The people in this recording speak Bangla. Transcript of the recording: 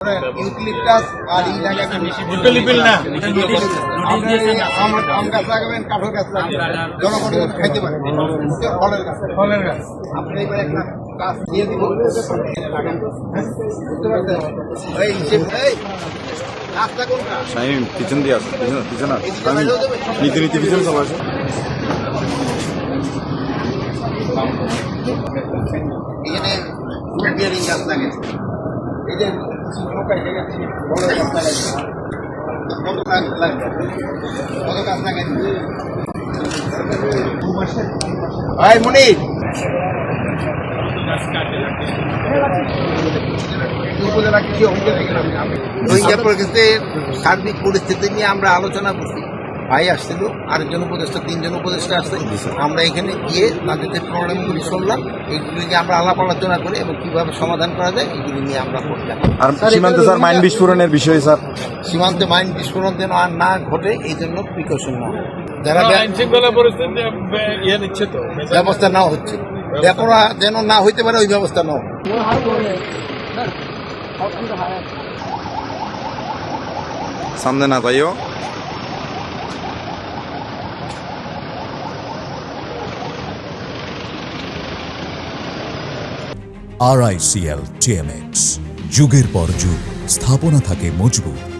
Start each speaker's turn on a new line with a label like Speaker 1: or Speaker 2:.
Speaker 1: ইউক্লিপটাস আর ই লাগাবেন
Speaker 2: ইউক্যালিপটাস না,
Speaker 1: আপনি আম গাছ লাগাবেন, কাঁঠাল গাছ লাগাবেন, জনগণ খাইতে পারে ফলের গাছ আপনি এবার একটা গাছ দিয়ে দিব লাগান, বুঝতে পারছেন? এই রাস্তা কোনটা?
Speaker 3: শাহিন পিছন দিয়ে আসো, পিছন আস। আমি নীতি পিছন চলে আসো।
Speaker 1: এখানে ফুল বিয়ারিং গাছ লাগান, এই যে নৌকা জায়গা থেকে বড় গাছ লাগাইছে, কত গাছ লাগান, কত গাছ লাগান? ভাই মনির উপজেলা কৃষি অফিসে থেকে রোহিঙ্গা প্রকৃতির সার্বিক পরিস্থিতি নিয়ে আমরা আলোচনা করছি। ভাই আসছিল, আরেকজন উপদেষ্টা, তিনজন উপদেষ্টা আসছে। আমরা এখানে গিয়ে তাদের যে প্রবলেমগুলি শুনলাম, এইগুলি নিয়ে আমরা আলাপ আলোচনা করি এবং কিভাবে সমাধান করা যায় এগুলি নিয়ে আমরা করলাম।
Speaker 3: আর সীমান্তে স্যার মাইন বিস্ফোরণের বিষয়ে স্যার
Speaker 1: সীমান্তে মাইন বিস্ফোরণ যেন আর না ঘটে এই জন্য প্রিকশন নেওয়া, যারা
Speaker 2: আইন শৃঙ্খলা পরিস্থিতি ইয়ে নিচ্ছে তো
Speaker 1: ব্যবস্থা নেওয়া হচ্ছে, ব্যাপারা যেন না হইতে পারে ওই ব্যবস্থা নেওয়া।
Speaker 3: সামনে না যাইও।
Speaker 4: RICL TMX যুগের পর যুগ স্থাপনা থাকে মজবুত।